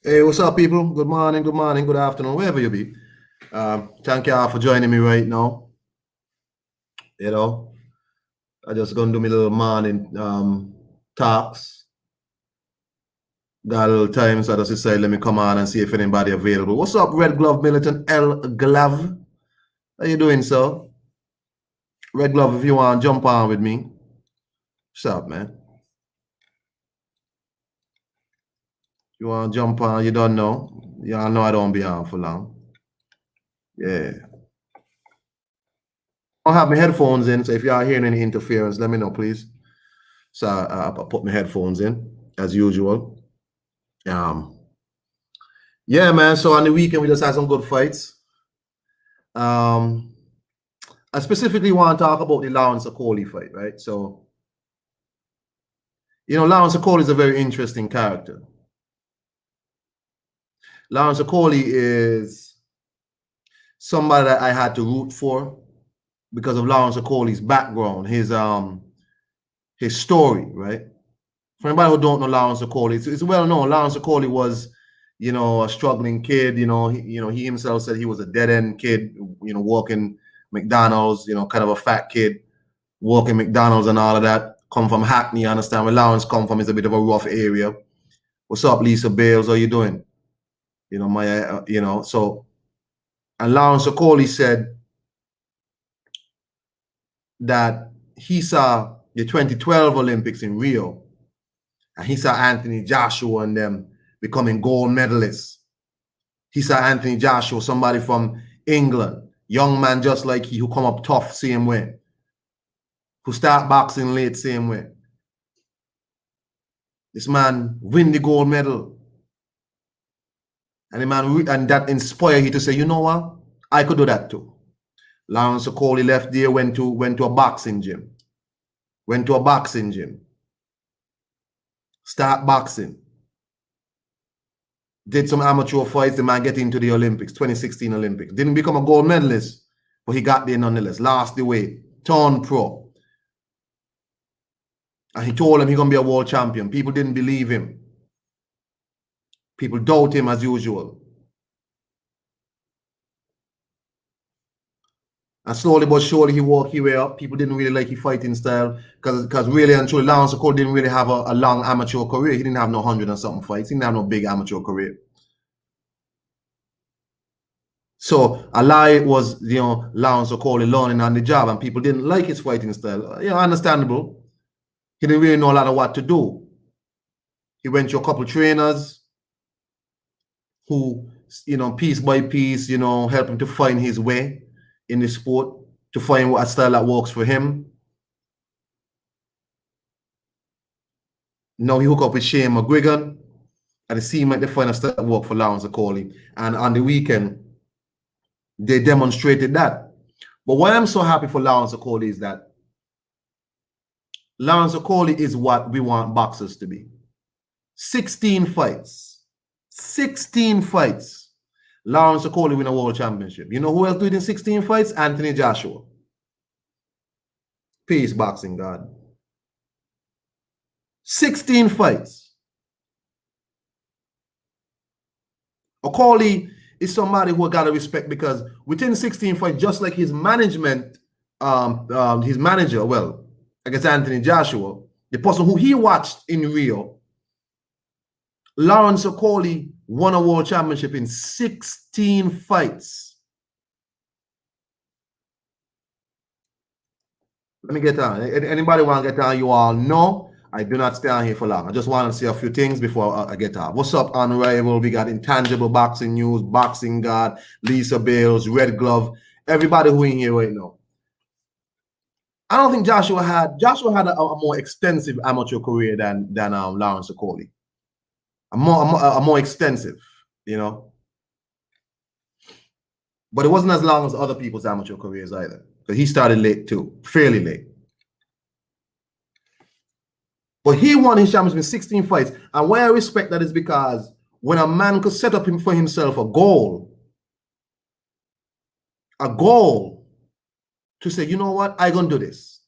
Hey, what's up, people? Good morning, good afternoon, wherever you be. Thank y'all for joining me right now. You know, I just gonna do my little morning talks. Got a little time, so I just decided let me come on and see if anybody available. What's up, Red Glove Militant L Glove? How you doing, sir? Red Glove, if you want to jump on with me. What's up, man? You want to jump on? You don't know. Y'all know I don't be on for long. Yeah. I don't have my headphones in, so if y'all hearing any interference, let me know, please. So I put my headphones in as usual. Yeah, man. So on the weekend we just had some good fights. I specifically want to talk about the Lawrence Okolie fight, right? So, Lawrence Okolie is a very interesting character. Lawrence Okolie is somebody that I had to root for because of Lawrence Okolie's background, his story, right? For anybody who don't know Lawrence Okolie, it's well known. Lawrence Okolie was, a struggling kid. He himself said he was a dead end kid. Working McDonald's. Kind of a fat kid, working McDonald's and all of that. Come from Hackney. You understand where Lawrence come from? Is a bit of a rough area. What's up, Lisa Bales? How you doing? So, and Lawrence Okolie said that he saw the 2012 Olympics in Rio, and he saw Anthony Joshua and them becoming gold medalists. He saw Anthony Joshua, somebody from England, young man just like he, who come up tough same way, who start boxing late same way. This man win the gold medal. And that inspired you to say, you know what? I could do that too. Lawrence Okolie left there, went to a boxing gym. Start boxing. Did some amateur fights. The man get into the Olympics, 2016 Olympics. Didn't become a gold medalist, but he got there nonetheless. Lost the weight, turned pro. And he told him he's going to be a world champion. People didn't believe him. People doubt him as usual. And slowly but surely he worked his way up. People didn't really like his fighting style because really and truly Lawrence Okolie didn't really have a long amateur career. He didn't have no 100 and something fights. He didn't have no big amateur career. So a lot was, Lawrence Okolie learning on the job, and people didn't like his fighting style. Understandable. He didn't really know a lot of what to do. He went to a couple trainers who, piece by piece, help him to find his way in the sport, to find what style that works for him. Now he hooked up with Shane McGuigan, and it seemed like they find a style that worked for Lawrence Okolie. And on the weekend, they demonstrated that. But why I'm so happy for Lawrence Okolie is that Lawrence Okolie is what we want boxers to be. 16 fights. 16 fights. Lawrence Okolie win a world championship. You know who else did in 16 fights? Anthony Joshua. Peace, boxing god. 16 fights. Okolie is somebody who got to respect because within 16 fights, just like his management, his manager, well, I guess Anthony Joshua, the person who he watched in Rio, Lawrence Okolie won a world championship in 16 fights. Let me get on. Anybody want to get on? You all know I do not stay on here for long. I just want to say a few things before I get off. What's up, Unrival? We got Intangible Boxing News, Boxing God, Lisa Bales, Red Glove, everybody who in here right now. I don't think Joshua had a more extensive amateur career than Lawrence Okolie. A more extensive, But it wasn't as long as other people's amateur careers either. Because he started late too, fairly late. But he won his championship in 16 fights. And why I respect that is because when a man could set up for himself a goal to say, you know what, I'm going to do this.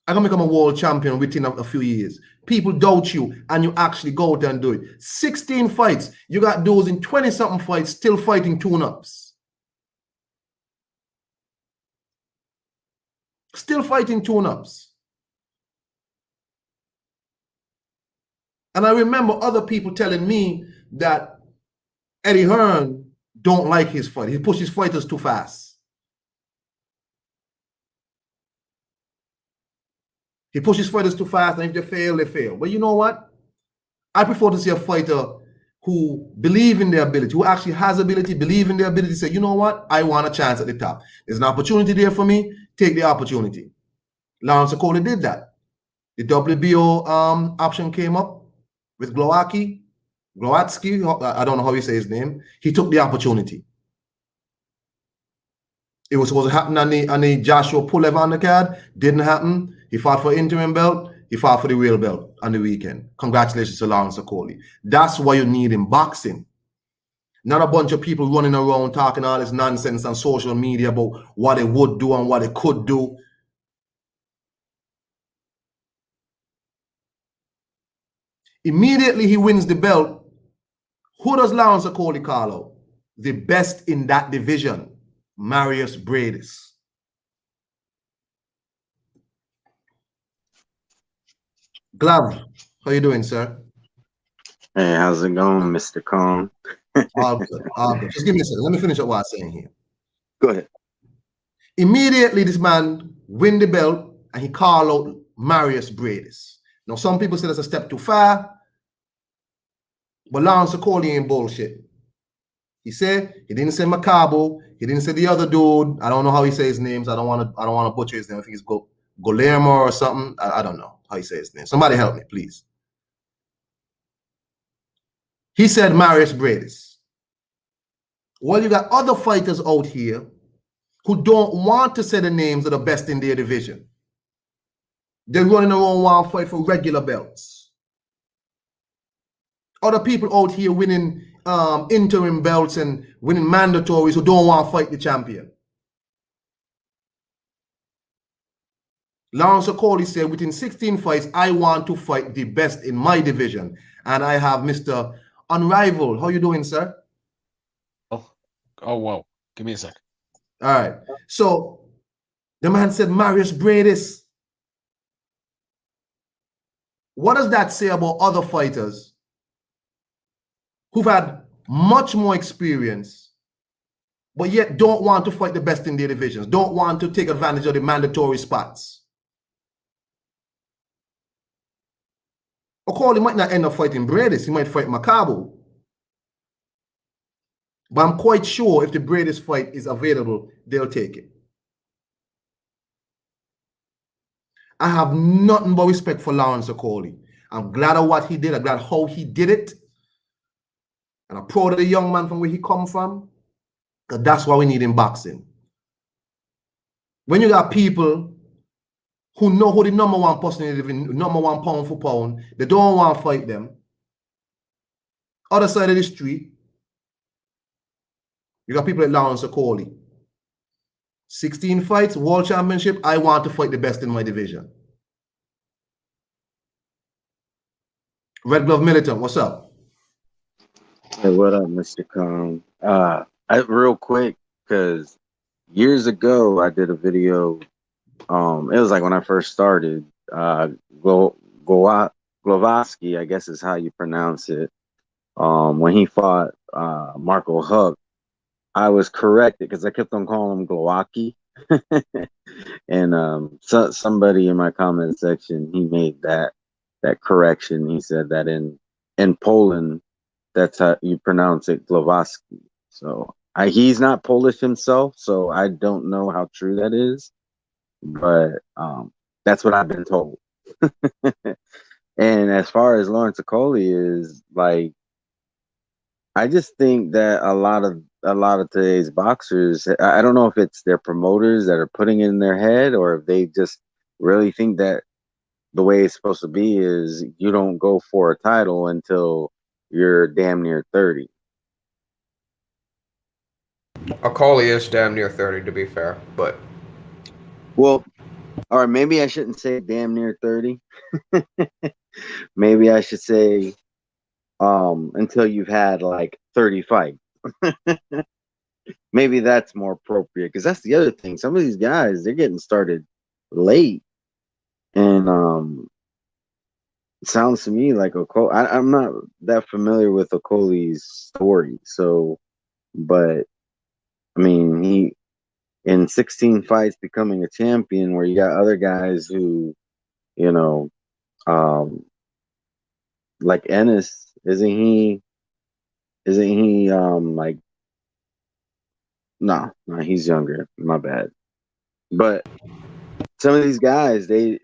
I'm going to become a world champion within a few years. people doubt you, and you actually go out and do it. 16 fights. You got those in 20-something fights still fighting tune-ups. Still fighting tune-ups. And I remember other people telling me that Eddie Hearn don't like his fight. He pushes fighters too fast. He pushes fighters too fast, and if they fail, they fail. But you know what? I prefer to see a fighter who believe in their ability, who actually has ability, believe in their ability, say, you know what? I want a chance at the top. There's an opportunity there for me. Take the opportunity. Lawrence Okolie did that. The WBO option came up with Glowacki. I don't know how you say his name. He took the opportunity. It was supposed to happen on the Joshua Pulev undercard. Didn't happen. He fought for interim belt. He fought for the real belt on the weekend. Congratulations to Lawrence Okolie. That's what you need in boxing. Not a bunch of people running around talking all this nonsense on social media about what they would do and what they could do. Immediately he wins the belt. Who does Lawrence Okolie call out? The best in that division, Marius Bradis. Glav, how you doing, sir? Hey, how's it going, Mr. Kong? All good, all good. Just give me a second. Let me finish up what I'm saying here. Go ahead. Immediately, this man win the belt and he called out Marius Bradis. Now, some people say that's a step too far, but Lawrence Okolie ain't bullshit. He said he didn't say Macabo. He didn't say the other dude. I don't know how he says his names. I don't want to butcher his name. I think it's Guillermo or something. I don't know how he says his name. Somebody help me, please. He said Marius Bradis. Well, you got other fighters out here who don't want to say the names of the best in their division. They're running around one fight for regular belts. Other people out here winning interim belts and winning mandatories who don't want to fight the champion. Lawrence Okolie said, within 16 fights, I want to fight the best in my division. And I have Mr. Unrivaled. How you doing, sir? Oh, wow. Give me a sec. All right. So the man said Marius Bradis. What does that say about other fighters who've had much more experience, but yet don't want to fight the best in their divisions, don't want to take advantage of the mandatory spots? Okolie might not end up fighting Bradis. He might fight Macabo. But I'm quite sure if the Bradis fight is available, they'll take it. I have nothing but respect for Lawrence Okolie. I'm glad of what he did. I'm glad how he did it. And I'm proud of the young man from where he come from. Because that's what we need in boxing. When you got people who know who the number one person is, number one pound for pound, they don't want to fight them. Other side of the street, you got people like Lawrence Okolie. 16 fights, world championship, I want to fight the best in my division. Red Glove Militant, what's up? Hey, what up, Mr. Kong? Real quick, because years ago I did a video. It was like when I first started. Glowacki, I guess is how you pronounce it. When he fought Marco Huck, I was corrected because I kept on calling him Glowacki. And somebody in my comment section, he made that correction. He said that in Poland, that's how you pronounce it, Glowacki. So he's not Polish himself, so I don't know how true that is, but that's what I've been told. And as far as Lawrence Okolie is, like, I just think that a lot of today's boxers, I don't know if it's their promoters that are putting it in their head, or if they just really think that the way it's supposed to be is you don't go for a title until you're damn near 30. Okolie is damn near 30, to be fair, but well, or maybe I shouldn't say damn near 30. Maybe I should say until you've had like 30 fights. Maybe that's more appropriate because that's the other thing. Some of these guys, they're getting started late, and it sounds to me like Okolie. I'm not that familiar with Okolie's story, so but I mean, he in 16 fights becoming a champion, where you got other guys who, you know, um, like Ennis, isn't he? Isn't he like no, he's younger. My bad. But some of these guys, they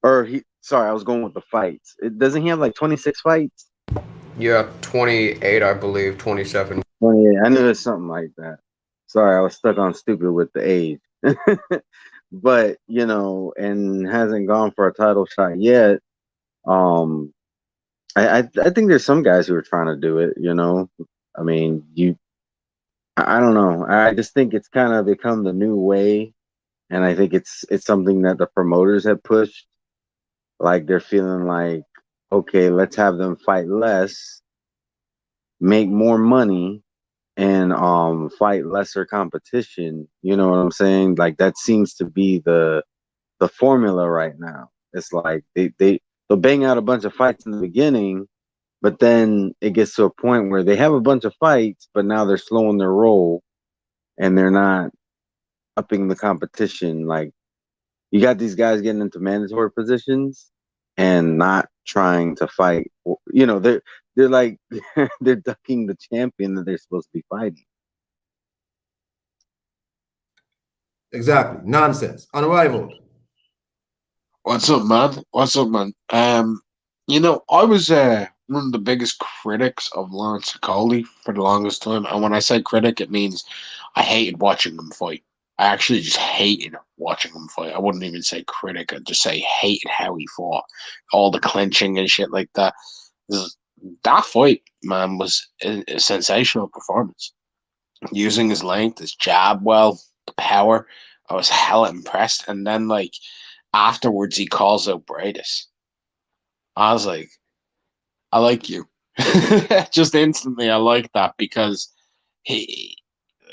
or he. Sorry, I was going with the fights. Doesn't he have like 26 fights? Yeah, 28, I believe, 27. 28. I knew it was something like that. Sorry, I was stuck on stupid with the age. But and hasn't gone for a title shot yet. Um, I think there's some guys who are trying to do it. I mean, I don't know. I just think it's kind of become the new way, and I think it's something that the promoters have pushed. Like they're feeling like, okay, let's have them fight less, make more money, and fight lesser competition. You know what I'm saying? Like that seems to be the formula right now. It's like they'll bang out a bunch of fights in the beginning, but then it gets to a point where they have a bunch of fights, but now they're slowing their roll and they're not upping the competition. Like you got these guys getting into mandatory positions and not trying to fight. They're like they're ducking the champion that they're supposed to be fighting. Exactly. Nonsense. Unrivaled. What's up, man? What's up, man? I was one of the biggest critics of Lawrence Okolie for the longest time, and when I say critic, it means I hated watching him fight. I actually just hated watching him fight. I wouldn't even say critic; I'd just say hated how he fought, all the clinching and shit like that. That fight, man, was a sensational performance. Using his length, his jab well, the power. I was hella impressed, and then like afterwards he calls out Bradis. I was like, I like you. Just instantly I like that because he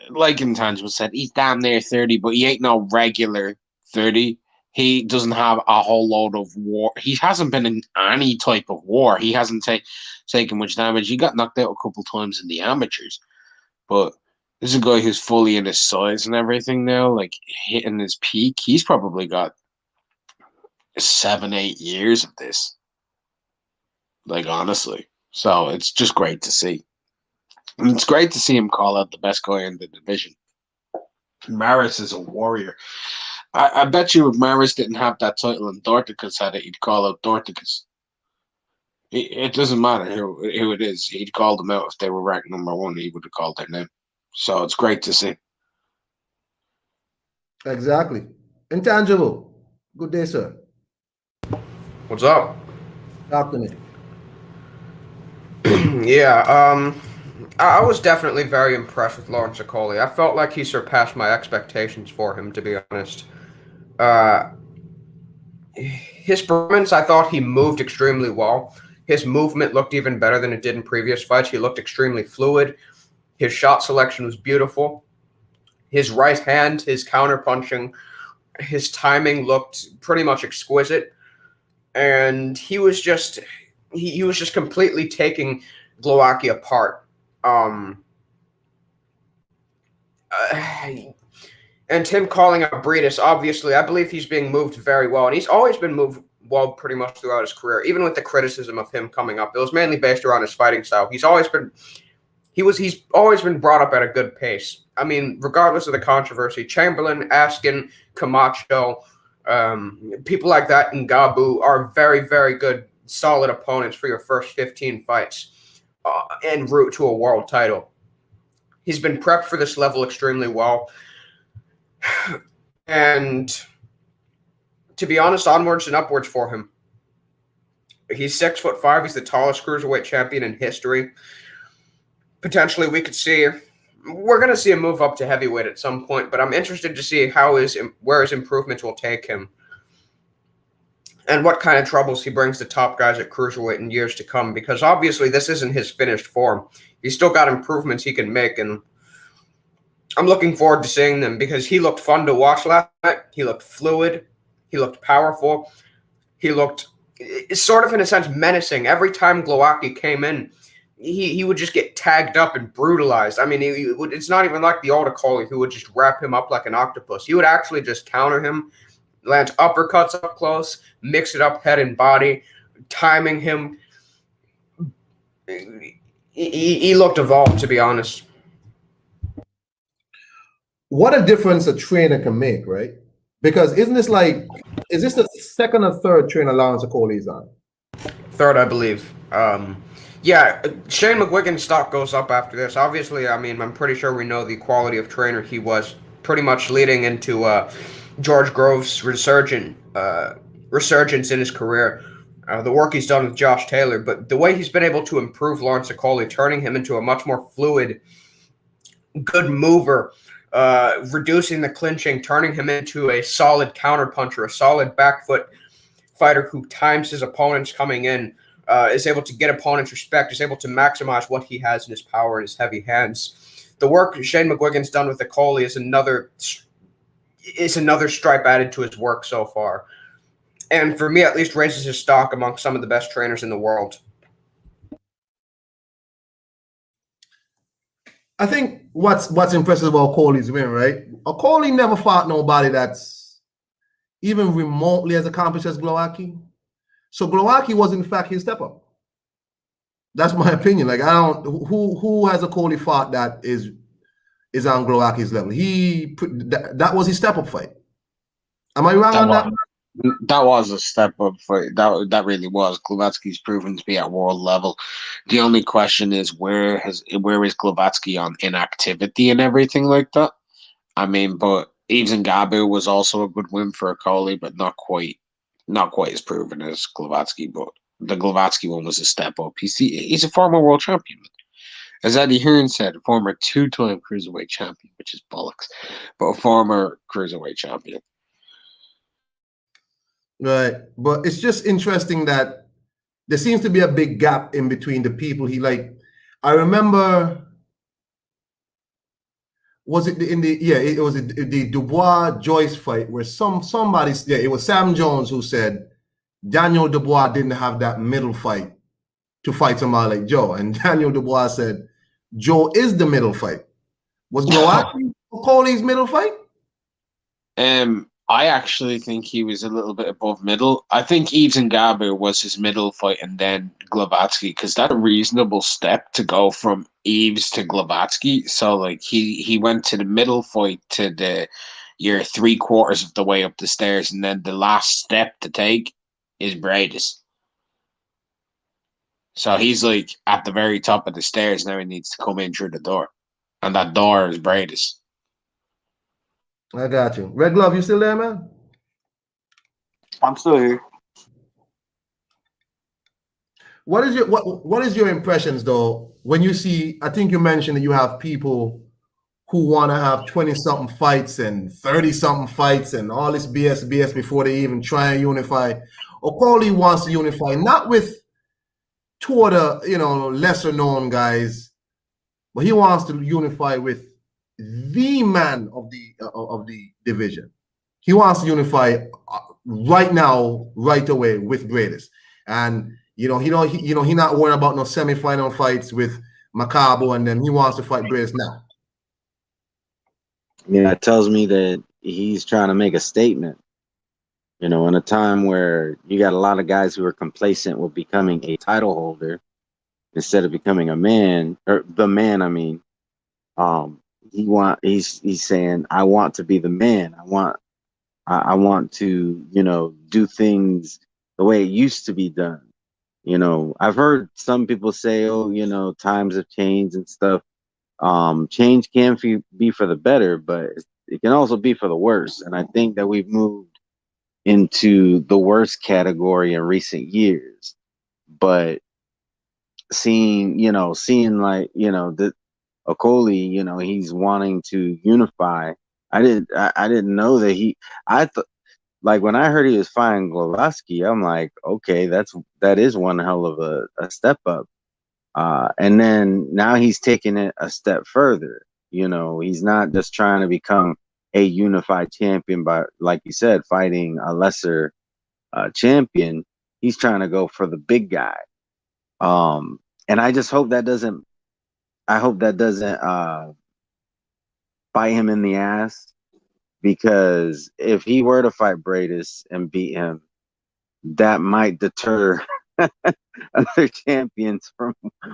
like Intangible said, he's damn near 30, but he ain't no regular 30. He doesn't have a whole load of war. He hasn't been in any type of war. He hasn't taken much damage. He got knocked out a couple times in the amateurs. But this is a guy who's fully in his size and everything now, like hitting his peak. He's probably got 7, 8 years of this. Like honestly. So it's just great to see. And it's great to see him call out the best guy in the division. Maris is a warrior. I bet you if Maris didn't have that title and Dorticus had it, he'd call out Dorticus. It doesn't matter who it is. He'd call them out if they were ranked number one. He would have called their name. So it's great to see. Exactly. Intangible. Good day, sir. What's up? Talk to me. Yeah, I was definitely very impressed with Lawrence Okolie. I felt like he surpassed my expectations for him, to be honest. His performance, I thought he moved extremely well. His movement looked even better than it did in previous fights. He looked extremely fluid. His shot selection was beautiful. His right hand, his counter punching, his timing looked pretty much exquisite. And he was just completely taking Glowacki apart. And him calling out Bradis, obviously, I believe he's being moved very well. And he's always been moved well pretty much throughout his career. Even with the criticism of him coming up, it was mainly based around his fighting style. He's always been brought up at a good pace. I mean, regardless of the controversy, Chamberlain, Askin, Camacho, people like that in Gabu are very, very good, solid opponents for your first 15 fights en route to a world title. He's been prepped for this level extremely well. And to be honest, onwards and upwards for him. He's 6'5". He's the tallest cruiserweight champion in history. Potentially, we're going to see him move up to heavyweight at some point, but I'm interested to see where his improvements will take him. and what kind of troubles he brings to top guys at cruiserweight in years to come. Because obviously, this isn't his finished form. He's still got improvements he can make, and I'm looking forward to seeing them because he looked fun to watch last night. He looked fluid. He looked powerful. He looked sort of, in a sense, menacing. Every time Glowacki came in, he would just get tagged up and brutalized. I mean, it's not even like the old Okolie who would just wrap him up like an octopus. He would actually just counter him, land uppercuts up close, mix it up head and body, timing him. He looked evolved, to be honest. What a difference a trainer can make, right? Because is this the second or third trainer Lawrence Okolie is on? Third, I believe. Yeah, Shane McGuigan's stock goes up after this. Obviously, I mean, I'm pretty sure we know the quality of trainer he was, pretty much leading into George Grove's resurgence in his career. The work he's done with Josh Taylor, but the way he's been able to improve Lawrence Okolie, turning him into a much more fluid, good mover, reducing the clinching, turning him into a solid counterpuncher, a solid back foot fighter who times his opponents coming in, is able to get opponents' respect, is able to maximize what he has in his power and his heavy hands. The work Shane McGuigan's done with Okolie is another stripe added to his work so far. And for me, at least, raises his stock among some of the best trainers in the world. I think what's impressive about Okolie's win, right? Okolie never fought nobody that's even remotely as accomplished as Glowacki. So Glowacki was in fact his step up. That's my opinion. Like, I don't who has Okolie fought that is on Glowacki's level. That was his step up fight. Am I wrong on that? That was a step up fight. That really was. Glowacki's proven to be at world level. The only question is where is Glowacki on inactivity and everything like that. I mean, but Eves and Gabu was also a good win for Okolie, but not quite as proven as Glowacki. But the Glowacki one was a step up. He's a former world champion. As Eddie Hearn said, a former 2-time cruiserweight champion, which is bollocks, but a former cruiserweight champion. Right. But it's just interesting that there seems to be a big gap in between the people he like. I remember, was it it was the Dubois Joyce fight where it was Sam Jones who said Daniel Dubois didn't have that middle fight to fight somebody like Joe. And Daniel Dubois said, Joe is the middle fight. Was Glowacki Okolie's middle fight? I actually think he was a little bit above middle. I think Eves and Gabu was his middle fight and then Glowacki, because that's a reasonable step to go from Eves to Glowacki. So like he went to the middle fight to you're 3/4 of the way up the stairs, and then the last step to take is Bradis. So he's like at the very top of the stairs. Now he needs to come in through the door, and that door is Bradis. I got you. Red Glove, you still there, man? I'm still here. What is your impressions though when you see? I think you mentioned that you have people who want to have 20-something fights and 30-something fights and all this BS before they even try and unify. Okolie wants to unify not with two other lesser known guys, but he wants to unify with the man of the division. He wants to unify right now, right away with Bradis. And he not worried about no semi-final fights with Macabo and them. He wants to fight Bradis now. Yeah, it tells me that he's trying to make a statement. In a time where you got a lot of guys who are complacent with becoming a title holder instead of becoming a man, or the man, I mean, he's saying, I want to be the man. I want to, do things the way it used to be done. I've heard some people say, oh, times have changed and stuff. Change can be for the better, but it can also be for the worse. And I think that we've moved into the worst category in recent years. But seeing like, the Okolie, he's wanting to unify. I didn't know that I thought, like when I heard he was fighting Glowacki, I'm like, okay, that is one hell of a step up. And then now he's taking it a step further. You know, he's not just trying to become a unified champion by, like you said, fighting a lesser champion. He's trying to go for the big guy. And I just hope that doesn't. I hope that doesn't bite him in the ass, because if he were to fight Bradis and beat him, that might deter other champions from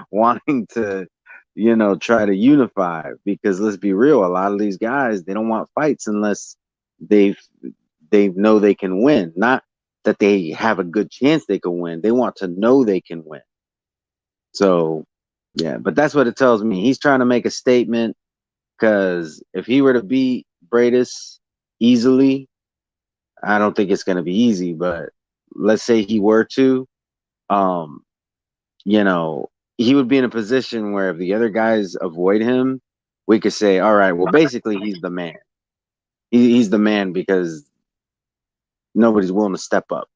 wanting to, you know, try to unify. Because let's be real, a lot of these guys, they don't want fights unless they know they can win. Not that they have a good chance they can win. They want to know they can win. So, yeah, but that's what it tells me. He's trying to make a statement, because if he were to beat Bradis easily, I don't think it's going to be easy, but let's say he were to, you know, he would be in a position where if the other guys avoid him, we could say, all right, well, basically he's the man. He's the man because nobody's willing to step up.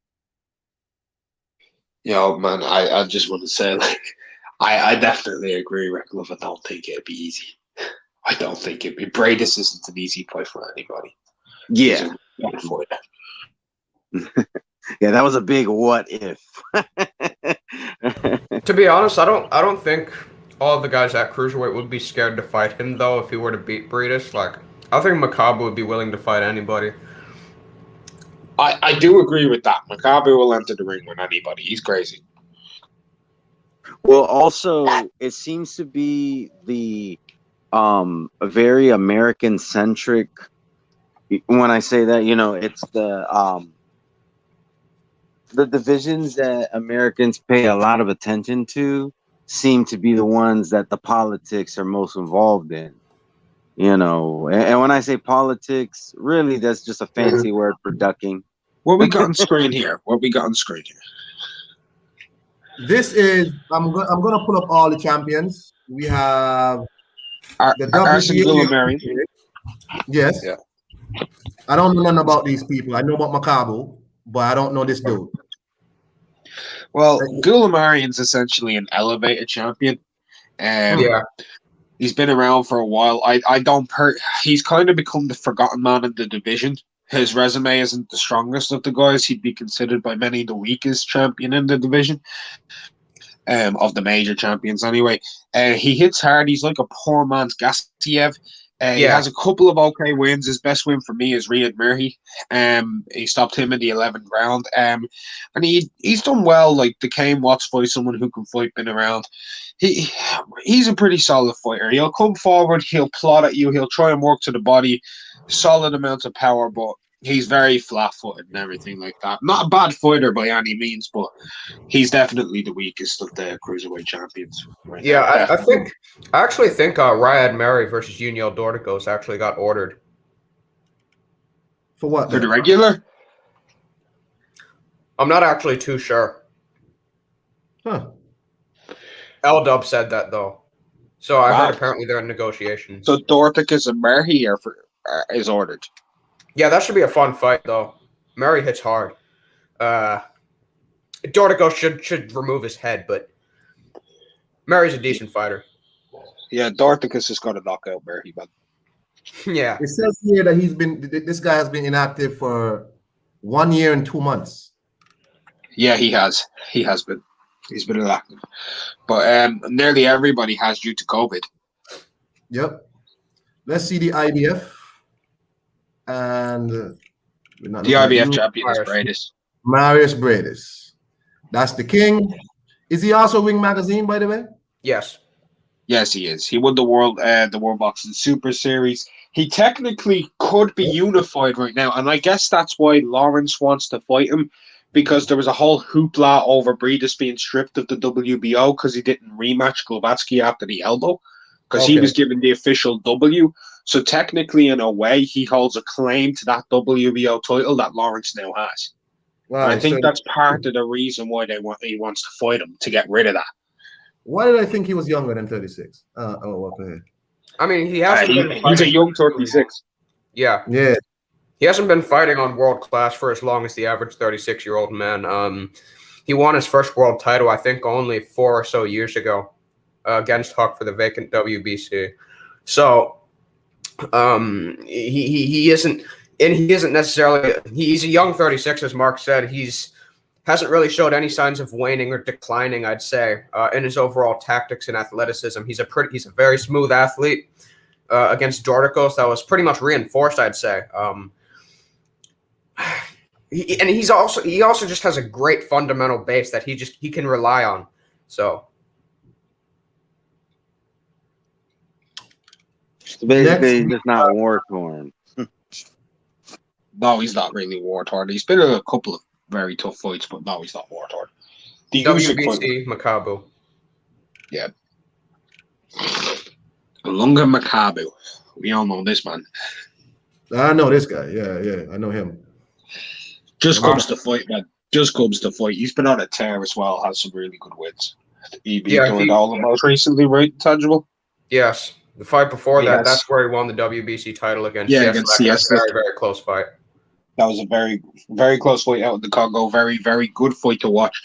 Yo, man, I just want to say, like, I definitely agree, Recklove. I don't think it'd be easy. I don't think it'd be. Bradis isn't an easy fight for anybody. Yeah. Yeah, that was a big what if. To be honest, I don't think all of the guys at cruiserweight would be scared to fight him, though, if he were to beat Bradis. Like, I think Makabu would be willing to fight anybody. I do agree with that. Makabu will enter the ring with anybody. He's crazy. Well, also, it seems to be the a very American centric. When I say that, you know, it's the divisions that Americans pay a lot of attention to seem to be the ones that the politics are most involved in. You know, and when I say politics, really, that's just a fancy word for ducking. What we got on screen here? What we got on screen here? This is I'm gonna pull up all the champions. We have the Arson Guillamarian. Yes. Yeah. I don't know nothing about these people. I know about Makabu, but I don't know this dude. Well, Guillamarian's essentially an elevated champion. Yeah. He's been around for a while. He's kind of become the forgotten man in the division. His resume isn't the strongest of the guys. He'd be considered by many the weakest champion in the division. Of the major champions anyway. He hits hard. He's like a poor man's Gassiev. He has a couple of okay wins. His best win for me is Riyad Murhi. He stopped him in the 11th round. And he's done well. Like the Kane Watts fight, someone who can fight, been around. He's a pretty solid fighter. He'll come forward, he'll plot at you, he'll try and work to the body, solid amounts of power, but he's very flat-footed and everything like that. Not a bad fighter by any means, but he's definitely the weakest of the cruiserweight champions. Right now. I actually think Riyad Mary versus Junior Dorticos actually got ordered. For what? For the regular? I'm not actually too sure. Huh. L-Dub said that, though. So I heard apparently they're in negotiations. So Dorticus and Murhi is ordered. Yeah, that should be a fun fight, though. Murray hits hard. Dorticos should remove his head, but Murray's a decent fighter. Yeah, Dorticus has got to knock out Murhi, man. Yeah. It says here that this guy has been inactive for 1 year and 2 months. Yeah, he has. He has been. He's been inactive. But nearly everybody has due to COVID. Yep. Let's see the IBF. And the IBF champion is Bradis. Marius Bradis. That's the king. Is he also Ring Magazine, by the way? Yes. Yes, he is. He won the World Boxing Super Series. He technically could be unified right now, and I guess that's why Lawrence wants to fight him, because there was a whole hoopla over Bradis being stripped of the WBO because he didn't rematch Glowacki after the elbow, because he was given the official W. So technically, in a way, he holds a claim to that WBO title that Lawrence now has. Right, I think that's part of the reason why he wants to fight him, to get rid of that. Why did I think he was younger than 36? Okay. I mean, he has. He's a young 36. Yeah. Yeah. He hasn't been fighting on world class for as long as the average 36-year-old man. He won his first world title, I think, only 4 or so years ago against Huck for the vacant WBC. So he isn't, and he isn't necessarily. He's a young 36, as Mark said. He's hasn't really showed any signs of waning or declining, I'd say, in his overall tactics and athleticism. He's a very smooth athlete. Against Dorticos, that was pretty much reinforced, I'd say. He also just has a great fundamental base that he can rely on. So basically, he's just not war torn. No, he's not really war torn. He's been in a couple of very tough fights, but no, he's not war torn. The Usyk fight, WBC Makabu. yeah. Lunga Makabu. We all know this man. I know this guy. Yeah, I know him. Just comes to fight, man. Just comes to fight. He's been on a tear as well. Has some really good wins. He beat Dorado most recently, right? Tangible. Yes, the fight before that. Yes. That's where he won the WBC title against. Against CS. Very, very close fight. That was a very, very close fight out in the Congo. Very, very good fight to watch.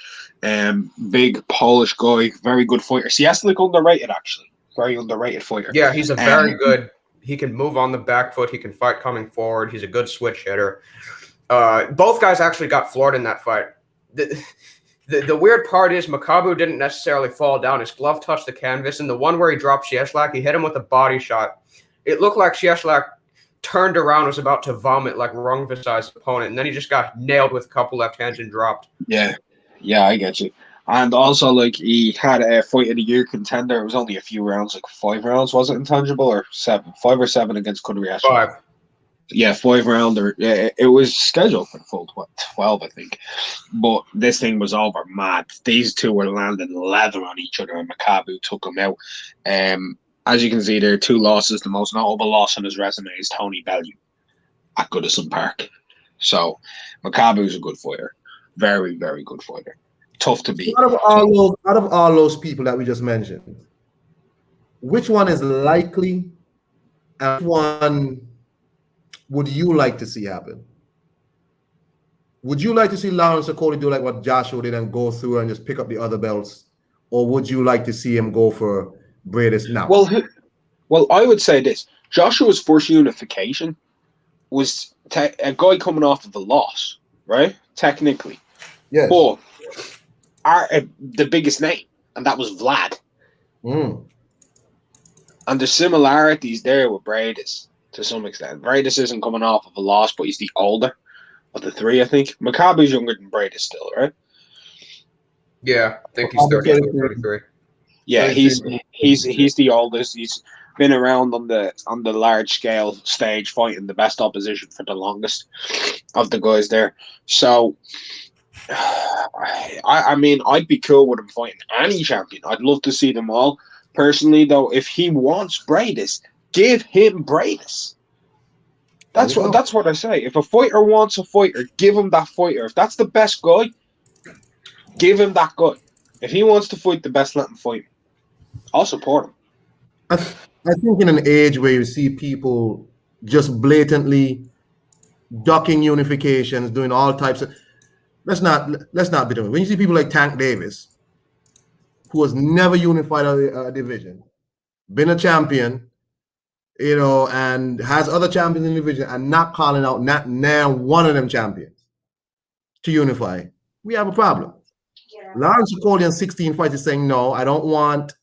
Big Polish guy, very good fighter. Sieslik underrated, actually. Very underrated fighter. Yeah, he's a very good. He can move on the back foot. He can fight coming forward. He's a good switch hitter. Both guys actually got floored in that fight. The weird part is Makabu didn't necessarily fall down. His glove touched the canvas, and the one where he dropped Cieslak, he hit him with a body shot. It looked like Cieslak turned around, was about to vomit like Rungvisai's opponent, and then he just got nailed with a couple left hands and dropped. Yeah, I get you. And also, like, he had a fight of the year contender. It was only a few rounds, like 5 rounds, was it, Intangible, or 7? 5 or 7 against Kudryashov. 5. Yeah, 5 rounder. It was scheduled for the full 12, I think. But this thing was over mad. These two were landing leather on each other, and Makabu took him out. As you can see, there are 2 losses. The most notable loss on his resume is Tony Bellew at Goodison Park. So, Makabu's a good fighter. Very, very good fighter. Tough to beat. Out of all those people that we just mentioned, which one is likely and which one would you like to see happen? Would you like to see Lawrence Okolie do like what Joshua did and go through and just pick up the other belts? Or would you like to see him go for Bradis now? Well, I would say this. Joshua's first unification was a guy coming off of a loss, right? Technically. Yes. But the biggest name, and that was Vlad. Mm. And the similarities there with Bradis to some extent. Bradis isn't coming off of a loss, but he's the older of the 3, I think. Makabu's younger than Bradis still, right? Yeah, I think he's 32, 33. Yeah, he's the oldest. He's been around on the large scale stage fighting the best opposition for the longest of the guys there. So I mean, I'd be cool with him fighting any champion. I'd love to see them all. Personally, though, if he wants Bradis, give him Bradis. That's what I say. If a fighter wants a fighter, give him that fighter. If that's the best guy, give him that guy. If he wants to fight the best, let him fight. I'll support him. I think in an age where you see people just blatantly ducking unifications, doing all types of, let's not be doing it. When you see people like Tank Davis, who has never unified a division, been a champion, and has other champions in the division, and not calling out not now one of them champions to unify, we have a problem. Yeah. Lawrence Okolie in 16 fights is saying, no, I don't want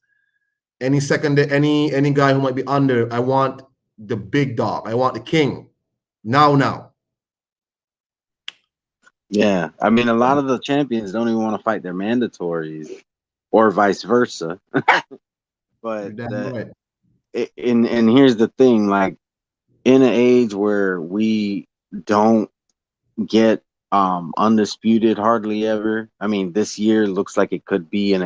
any guy who might be under. I want the big dog. I want the king. Now. Yeah, I mean, a lot of the champions don't even want to fight their mandatories, or vice versa. But right. And here's the thing: like, in an age where we don't get undisputed hardly ever. I mean, this year looks like it could be an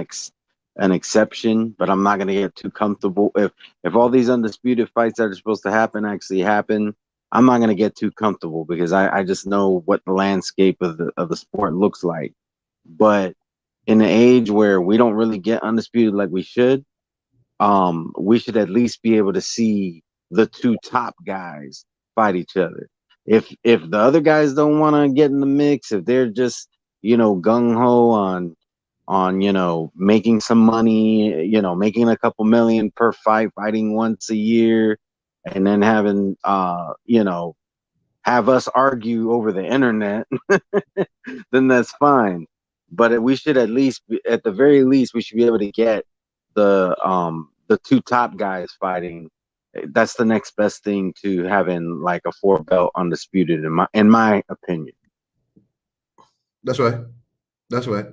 exception, but I'm not going to get too comfortable. If all these undisputed fights that are supposed to happen actually happen, I'm not going to get too comfortable because I just know what the landscape of the sport looks like. But in an age where we don't really get undisputed like we should at least be able to see the 2 top guys fight each other. if the other guys don't want to get in the mix, if they're just, you know, gung ho on, you know, making some money, you know, making a couple million per fight, fighting once a year, and then having you know, have us argue over the internet, then that's fine. But we should at least, at the very least, we should be able to get the two top guys fighting. That's the next best thing to having like a 4-belt undisputed, in my opinion. That's right. That's right.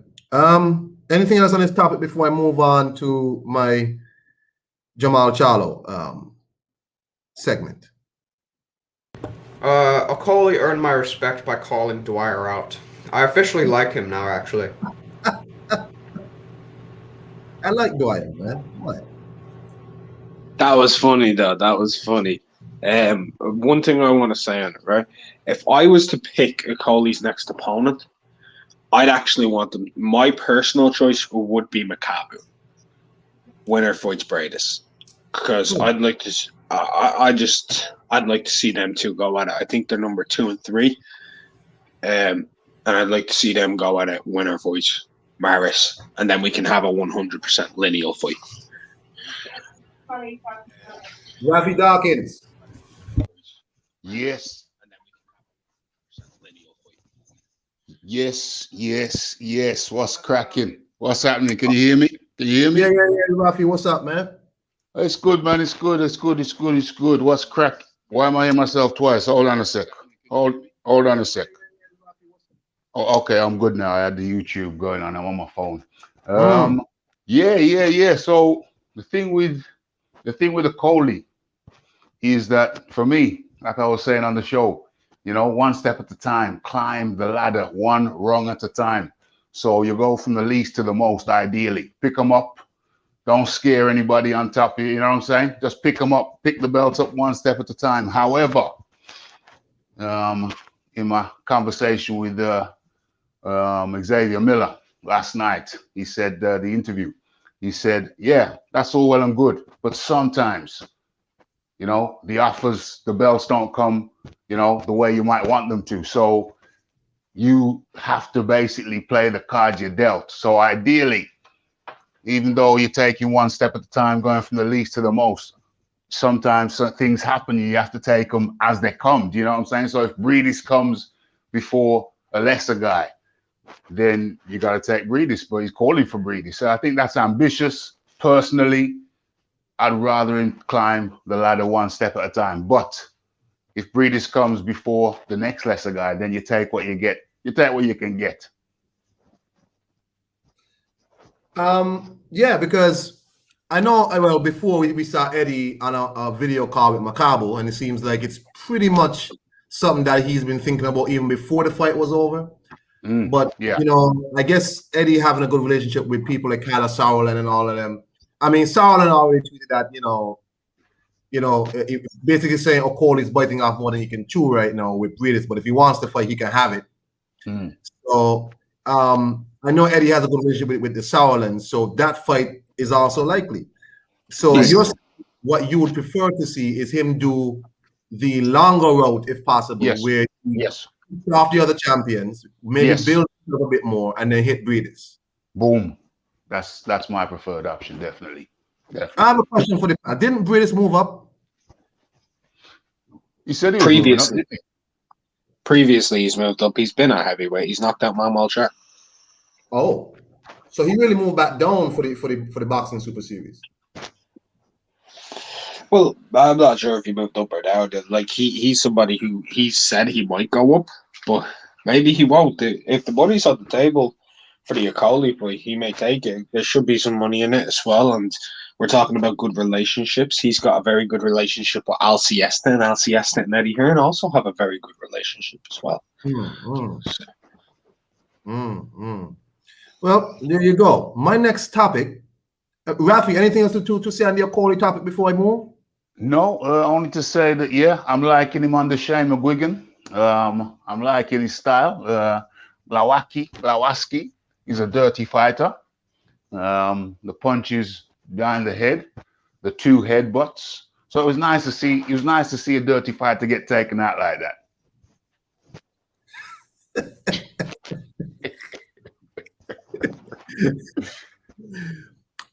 Anything else on this topic before I move on to my Jamal Charlo segment? Okolie earned my respect by calling Dwyer out. I officially like him now, actually. I like Dwyer, man. What? That was funny, though. That was funny. One thing I want to say on it, right? If I was to pick Okolie's next opponent, I'd actually want them. My personal choice would be Makabu. Winner fights Bradis, because I'd like to. I'd like to see them two go at it. I think they're number 2 and 3, and I'd like to see them go at it. Winner fights Maris, and then we can have a 100% lineal fight. Rafi Dawkins. Yes. Yes. What's cracking? What's happening? Can you hear me? Can you hear me? Yeah. Rafi, what's up, man? It's good, man. It's good. What's crack? Why am I hearing myself twice? Hold on a sec. Hold on a sec. Oh, okay, I'm good now. I had the YouTube going on. I'm on my phone. Yeah. So the thing with Okolie is that for me, like I was saying on the show, you know, one step at a time, climb the ladder, one rung at a time. So you go from the least to the most, ideally. Pick them up. Don't scare anybody on top of you. You know what I'm saying? Just pick them up, pick the belts up one step at a time. However, in my conversation with Xavier Miller last night, he said, the interview, he said, yeah, that's all well and good, but sometimes, you know, the offers, the belts don't come, you know, the way you might want them to. So you have to basically play the cards you're dealt. So ideally, even though you're taking one step at a time, going from the least to the most, sometimes things happen. You have to take them as they come. Do you know what I'm saying? So if Breedis comes before a lesser guy, then you got to take Breedis, but he's calling for Breedis. So I think that's ambitious. Personally, I'd rather him climb the ladder one step at a time. But if Breedis comes before the next lesser guy, then you take what you get. You take what you can get. Yeah, because I know, well, before we saw Eddie on a video call with Makabu, and it seems like it's pretty much something that he's been thinking about even before the fight was over. But, yeah, you know, I guess Eddie having a good relationship with people like Kyla Sauerland and all of them. I mean, Sauerland already tweeted that, basically saying Okolie's biting off more than he can chew right now with Breedis, but if he wants to fight, he can have it. So, I know Eddie has a good relationship with the Sauerlands, so that fight is also likely. So what you would prefer to see is him do the longer route, if possible, where he off the other champions, maybe build a little bit more, and then hit Breedis. Boom. That's my preferred option, definitely. I have a question for the didn't Breedis move up? He said he was moving up, didn't he? Previously, he's moved up. He's been a heavyweight. He's knocked out Manuel Chat. Oh, so he really moved back down for the boxing Super Series. Well, I'm not sure if he moved up or down. Like he's somebody who he said he might go up, but maybe he won't. If the money's on the table for the Okolie fight, he may take it. There should be some money in it as well, and we're talking about good relationships. He's got a very good relationship with Al Siesta, and Al Siesta and Eddie Hearn also have a very good relationship as well. Well, there you go. My next topic, Rafi, anything else to say on the Okolie topic before I move? No, only to say that, yeah, I'm liking him under Shane McGuigan. I'm liking his style. Blawaski, he's a dirty fighter. The punches behind the head, the 2 headbutts. So it was nice to see. It was nice to see a dirty fighter get taken out like that.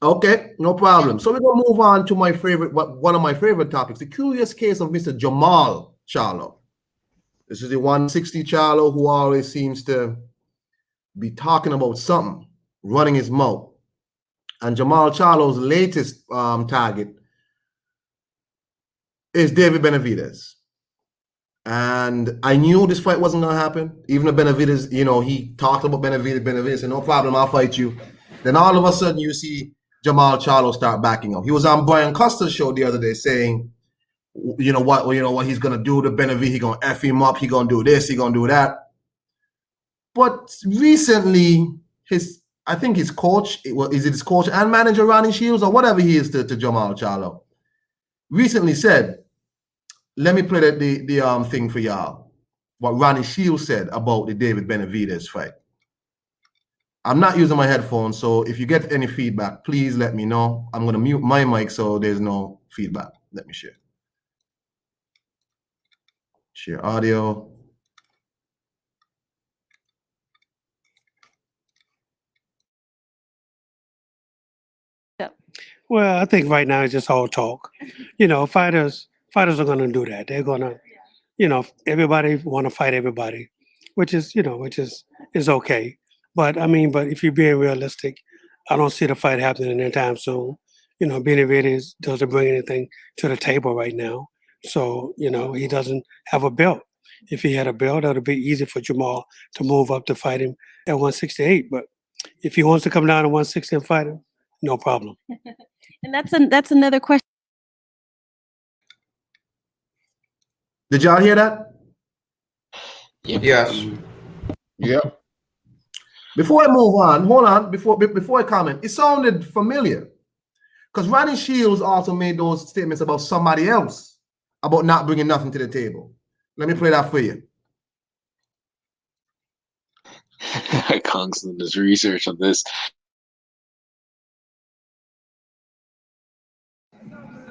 Okay, no problem. So we're gonna move on to my favorite, one of my favorite topics, the curious case of Mr. Jamal Charlo. This is the 160 Charlo who always seems to be talking about something, running his mouth. And Jamal Charlo's latest target is David Benavidez. And I knew this fight wasn't gonna happen. Even though Benavidez, he talked about Benavidez said, no problem, I'll fight you. Then all of a sudden you see Jamal Charlo start backing up. He was on Brian Costa's show the other day saying, what he's gonna do to Benavidez, he gonna F him up, he gonna do this, he gonna do that. But recently, I think his coach, is it his coach and manager, Ronnie Shields, or whatever he is to Jamal Charlo, recently said, let me play the thing for y'all, what Ronnie Shields said about the David Benavidez fight. I'm not using my headphones, so if you get any feedback, please let me know. I'm going to mute my mic so there's no feedback. Let me share. Share audio. Well, I think right now it's just all talk. Fighters are going to do that. They're going to, everybody want to fight everybody, which is okay. But if you're being realistic, I don't see the fight happening anytime soon. Benavidez doesn't bring anything to the table right now. So, he doesn't have a belt. If he had a belt, that would be easy for Jamal to move up to fight him at 168. But if he wants to come down to 160 and fight him, no problem. And that's another question. Did y'all hear that? Yes. Yep. Before I move on, hold on, before I comment, it sounded familiar. Because Ronnie Shields also made those statements about somebody else, about not bringing nothing to the table. Let me play that for you. Kong's done his research on this.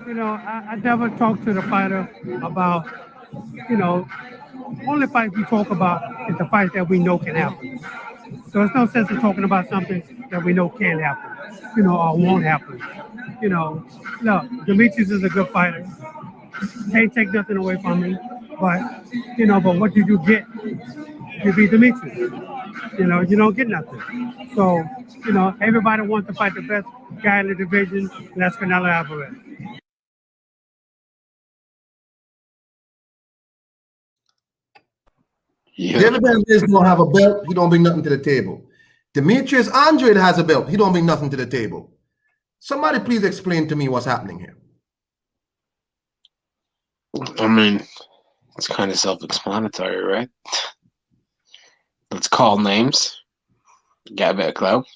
I never talk to the fighter about, only fight we talk about is the fight that we know can happen. So it's no sense in talking about something that we know can happen, or won't happen. Look, Demetrius is a good fighter. Can't take nothing away from him. But what did you get if you beat Demetrius? You don't get nothing. So, everybody wants to fight the best guy in the division, and that's Canelo Alvarez. Yeah. David Benavidez don't have a belt. He don't bring nothing to the table. Demetrius Andrade has a belt. He don't bring nothing to the table. Somebody please explain to me what's happening here. It's kind of self-explanatory, right? Let's call names. Get a bit of clout.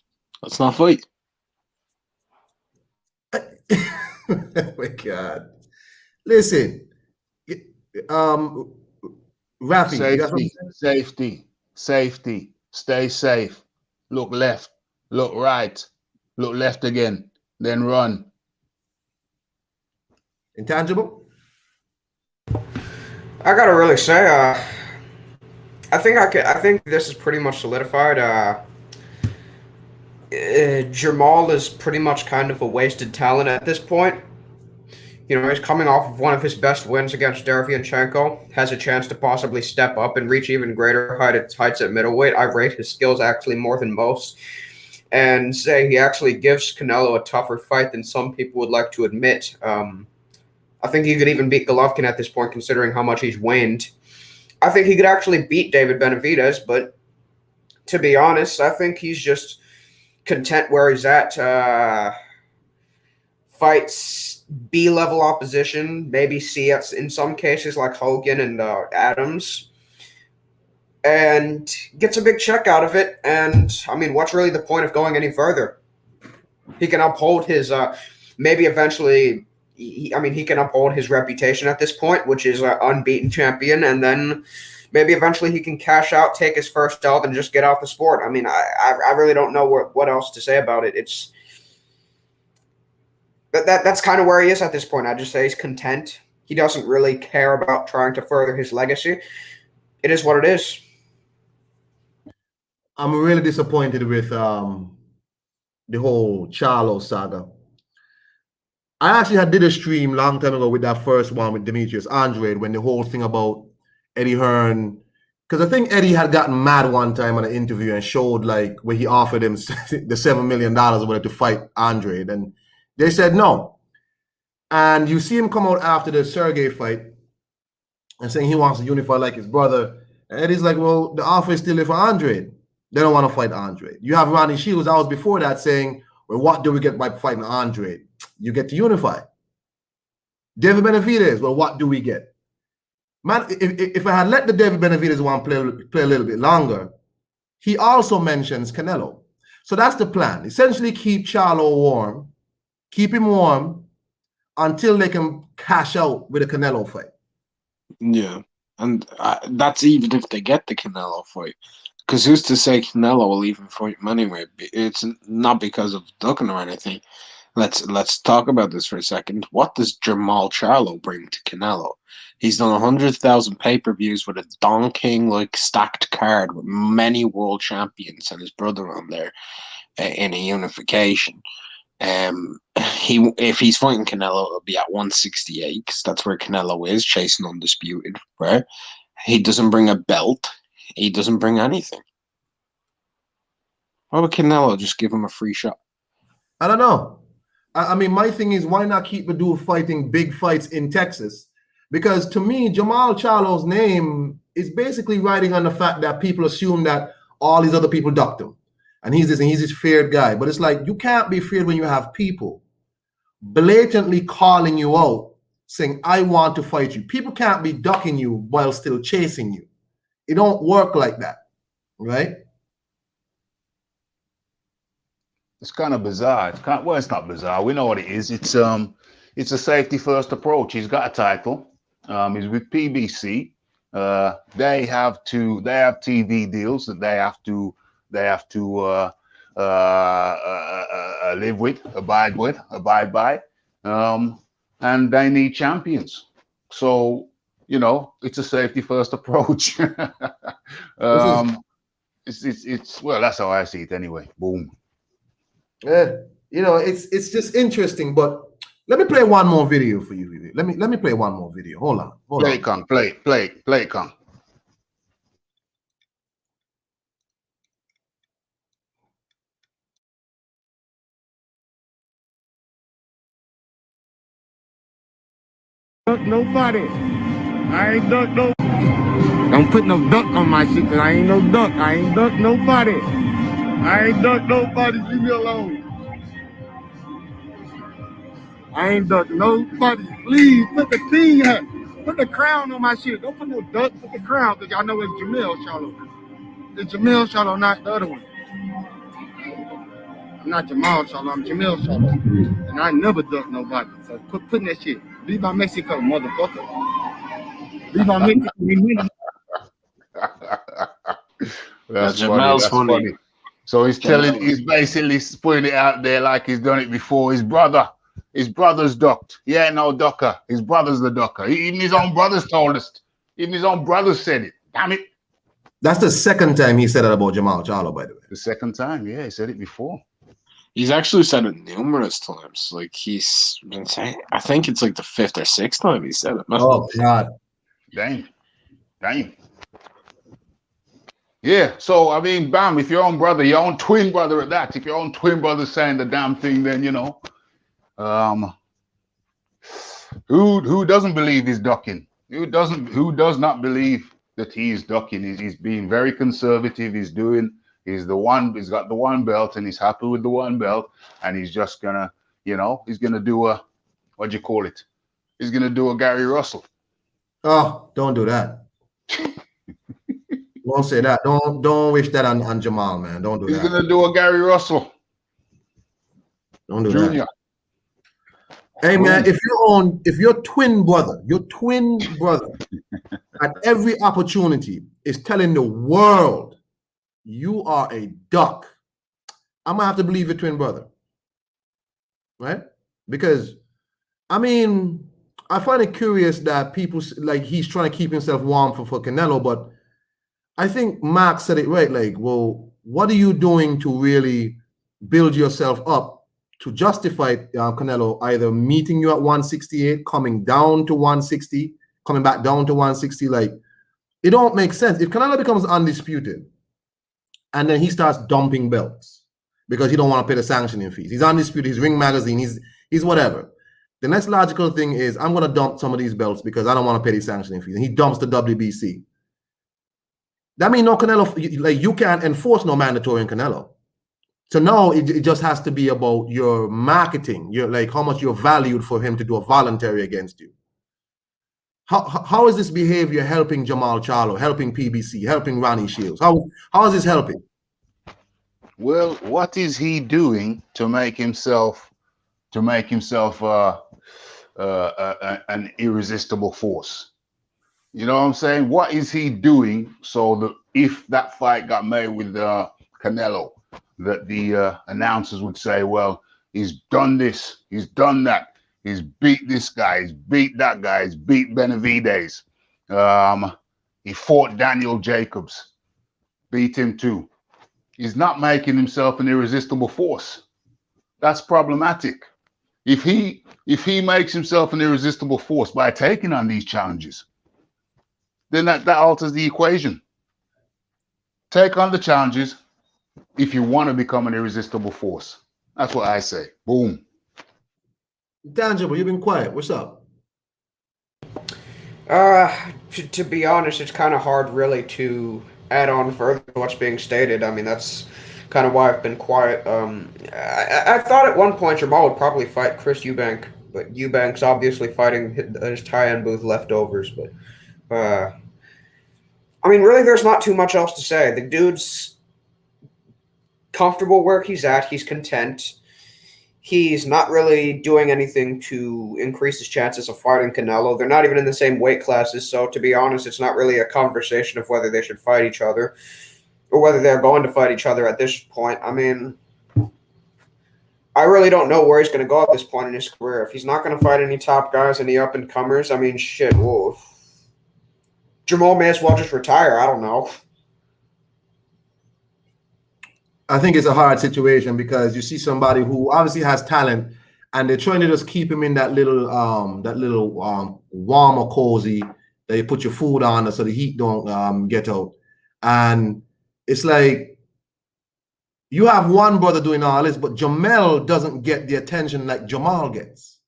Let's not fight. Oh my God. Listen. Rafi, you got Safety. Stay safe. Look left. Look right. Look left again. Then run. Intangible? I gotta really say, I think this is pretty much solidified. Jamal is pretty much kind of a wasted talent at this point. He's coming off of one of his best wins against Derevyanchenko, has a chance to possibly step up and reach even greater heights at middleweight. I rate his skills actually more than most, and say he actually gives Canelo a tougher fight than some people would like to admit. I think he could even beat Golovkin at this point, considering how much he's waned. I think he could actually beat David Benavidez, but to be honest, I think he's just content where he's at. Fights B-level opposition, maybe C in some cases like Hogan and Adams, and gets a big check out of it. And what's really the point of going any further? He can uphold his maybe eventually. He can uphold his reputation at this point, which is an unbeaten champion, and then maybe eventually he can cash out, take his first L, and just get out the sport. I really don't know what else to say about it. It's that's kind of where he is at this point. I just say he's content. He doesn't really care about trying to further his legacy. It is what it is. I'm really disappointed with the whole Charlo saga. I actually did a stream long time ago with that first one with Demetrius Andrade when the whole thing about Eddie Hearn, because I think Eddie had gotten mad one time on an interview and showed like where he offered him the $7 million or whatever to fight Andrade, and they said no. And you see him come out after the Sergey fight and saying he wants to unify like his brother. And Eddie's like, well, the offer is still there for Andrade. They don't want to fight Andrade. You have Ronnie Shields, I was before that saying, well, what do we get by fighting Andrade? You get to unify. David Benavidez, well, what do we get? Man, if I had let the David Benavidez one play a little bit longer, he also mentions Canelo. So that's the plan. Essentially keep Charlo warm, keep him warm until they can cash out with a Canelo fight. Yeah, and that's even if they get the Canelo fight. Because who's to say Canelo will even fight him anyway? It's not because of ducking or anything. Let's talk about this for a second. What does Jamal Charlo bring to Canelo? He's done 100,000 pay-per-views with a Don King like stacked card with many world champions and his brother on there in a unification. If he's fighting Canelo, it'll be at 168 because that's where Canelo is, chasing undisputed. Right? He doesn't bring a belt. He doesn't bring anything. Why would Canelo just give him a free shot? I don't know. I mean, my thing is, why not keep the dude fighting big fights in Texas? Because to me, Jamal Charlo's name is basically riding on the fact that people assume that all these other people ducked him. And he's this feared guy. But it's like, you can't be feared when you have people blatantly calling you out, saying, I want to fight you. People can't be ducking you while still chasing you. It don't work like that, right? It's kind of bizarre. Well, it's not bizarre. We know what it is. It's a safety first approach. He's got a title. He's with PBC. They have TV deals that they have to live with, abide by, and they need champions. So it's a safety first approach. It's well, that's how I see it anyway. Boom. Yeah, it's just interesting. But let me play one more video for you. Let me play one more video. Hold on. Play it, Kong. Play it, Kong. Nobody. I ain't duck no. Don't put no duck on my shit, cause I ain't no duck. I ain't duck nobody. I ain't duck nobody. Leave me alone. I ain't duck nobody. Please put the thing up. Put the crown on my shit. Don't put no duck. Put the crown, cause y'all know it's Jamil Charlo. It's Jamil Charlo, not the other one. I'm not Jamal Charlo. I'm Jamil Charlo, and I never duck nobody. So put in that shit. Leave my Mexico, motherfucker. Leave my Mexico. That's funny. So he's basically putting it out there like he's done it before. His brother's ducked. He ain't no ducker. His brother's the ducker. Even his own brothers told us. Even his own brothers said it. Damn it. That's the second time he said that about Jamal Charlo, by the way. The second time, yeah, he said it before. He's actually said it numerous times. Like he's been saying, I think it's like the 5th or 6th time he said it. Oh God. Damn. Yeah, so I mean, bam, if your own brother, your own twin brother at that, if your own twin brother's saying the damn thing, then who doesn't believe he's ducking? Who does not believe that he's ducking? He's being very conservative. He's got the one belt and he's happy with the one belt, and he's just gonna, he's gonna do a, what do you call it? He's gonna do a Gary Russell. Oh, don't do that. Don't say that. Don't wish that on Jamal, man. Don't do that. He's gonna do a Gary Russell. Don't do Junior. that. Hey man, if your twin brother at every opportunity is telling the world you are a duck, I'm gonna have to believe your twin brother, right? Because I mean, I find it curious that people like he's trying to keep himself warm for Canelo, but I think Mark said it right. Like, well, what are you doing to really build yourself up to justify Canelo either meeting you at 168, coming down to 160, coming back down to 160? Like, it don't make sense. If Canelo becomes undisputed and then he starts dumping belts because he don't want to pay the sanctioning fees, he's undisputed, he's Ring Magazine, he's whatever. The next logical thing is, I'm going to dump some of these belts because I don't want to pay the sanctioning fees. And he dumps the WBC. That means no Canelo, like, you can't enforce no mandatory in Canelo. So now it just has to be about your marketing, your, like, how much you're valued for him to do a voluntary against you. How is this behavior helping Jamal Charlo, helping PBC, helping Ronnie Shields? How is this helping? Well, what is he doing to make himself an irresistible force? You know what I'm saying? What is he doing so that if that fight got made with Canelo, that the announcers would say, well, he's done this, he's done that, he's beat this guy, he's beat that guy, he's beat Benavidez, he fought Daniel Jacobs, beat him too. He's not making himself an irresistible force. That's problematic. If he makes himself an irresistible force by taking on these challenges, then that alters the equation. Take on the challenges if you want to become an irresistible force. That's what I say. Boom. Tangible, you've been quiet. What's up? To be honest, it's kind of hard really to add on further to what's being stated. I mean, that's kind of why I've been quiet. I thought at one point Jamal would probably fight Chris Eubank, but Eubank's obviously fighting his tie-in booth leftovers. But I mean, really, there's not too much else to say. The dude's comfortable where he's at. He's content. He's not really doing anything to increase his chances of fighting Canelo. They're not even in the same weight classes, so to be honest, it's not really a conversation of whether they should fight each other or whether they're going to fight each other at this point. I mean, I really don't know where he's going to go at this point in his career. If he's not going to fight any top guys, any up-and-comers, I mean, shit, whoa. Jamal may as well just retire. I don't know. I think it's a hard situation because you see somebody who obviously has talent and they're trying to just keep him in that little warm or cozy that you put your food on so the heat don't get out. And it's like you have one brother doing all this, but Jamel doesn't get the attention like Jamal gets.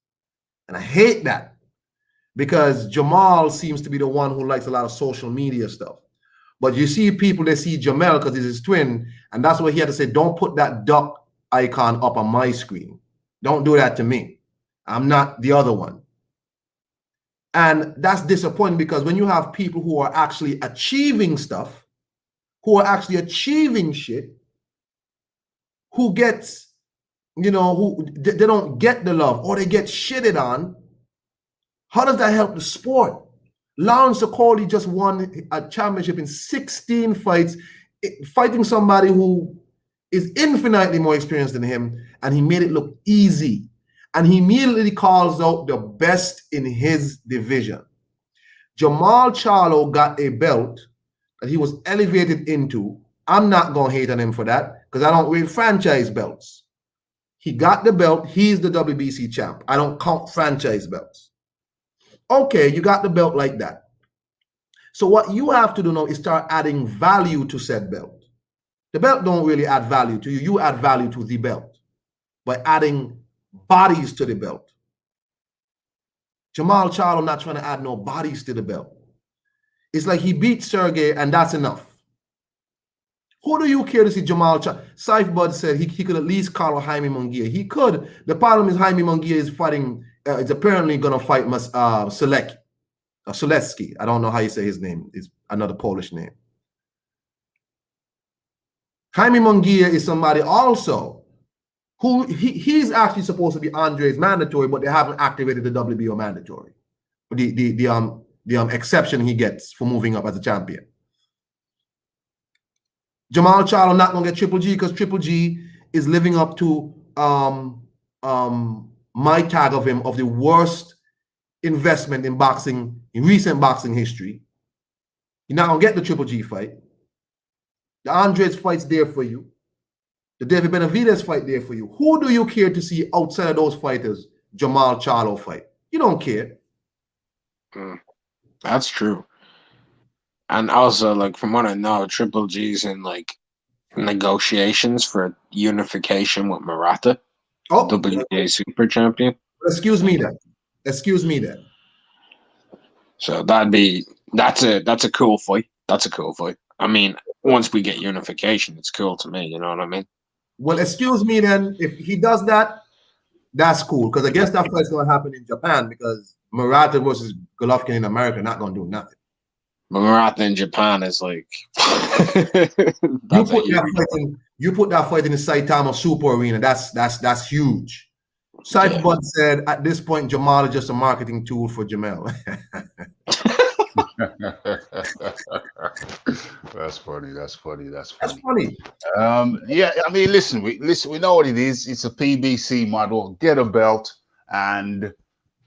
And I hate that because Jamal seems to be the one who likes a lot of social media stuff. But you see people, they see Jamel because he's his twin, and that's why he had to say, don't put that duck icon up on my screen. Don't do that to me. I'm not the other one. And that's disappointing because when you have people who are actually achieving stuff, who are actually achieving shit, who gets, you know, who they don't get the love or they get shitted on, how does that help the sport? Lawrence Okolie just won a championship in 16 fights, fighting somebody who is infinitely more experienced than him, and he made it look easy. And he immediately calls out the best in his division. Jamal Charlo got a belt that he was elevated into. I'm not going to hate on him for that because I don't rate franchise belts. He got the belt. He's the WBC champ. I don't count franchise belts. Okay, you got the belt like that. So what you have to do now is start adding value to said belt. The belt don't really add value to you. You add value to the belt by adding bodies to the belt. Jamal Charlo not trying to add no bodies to the belt. It's like he beat Sergey and that's enough. Who do you care to see Jamal Charlo? Saif Bud said he could at least call Jaime Munguia. He could. The problem is Jaime Munguia is fighting, is apparently going to fight Solecki. I don't know how you say his name. It's another Polish name. Jaime Munguia is somebody also who he's actually supposed to be Andre's mandatory, but they haven't activated the WBO mandatory. The exception he gets for moving up as a champion. Jamal Charlo not gonna get Triple G because Triple G is living up to my tag of him of the worst investment in boxing, in recent boxing history. You're not gonna get the Triple G fight. The Andres fight's there for you. The David Benavidez fight there for you. Who do you care to see outside of those fighters? Jamal Charlo fight. You don't care. That's true. And also, like, from what I know, Triple G's in like negotiations for unification with Murata, WBA Super Champion. Excuse me then. Excuse me then. So that's a cool fight. That's a cool fight. I mean, once we get unification, it's cool to me. You know what I mean? Well, excuse me then. If he does that, that's cool. Because I guess that fight's going to happen in Japan because Murata versus Golovkin in America not going to do nothing. But Murata in Japan is like you put that fight in the Saitama Super Arena. That's huge. Saif Bud said at this point Jamal is just a marketing tool for Jamel. That's funny. Yeah, I mean, listen, we know what it is. It's a PBC model. Get a belt and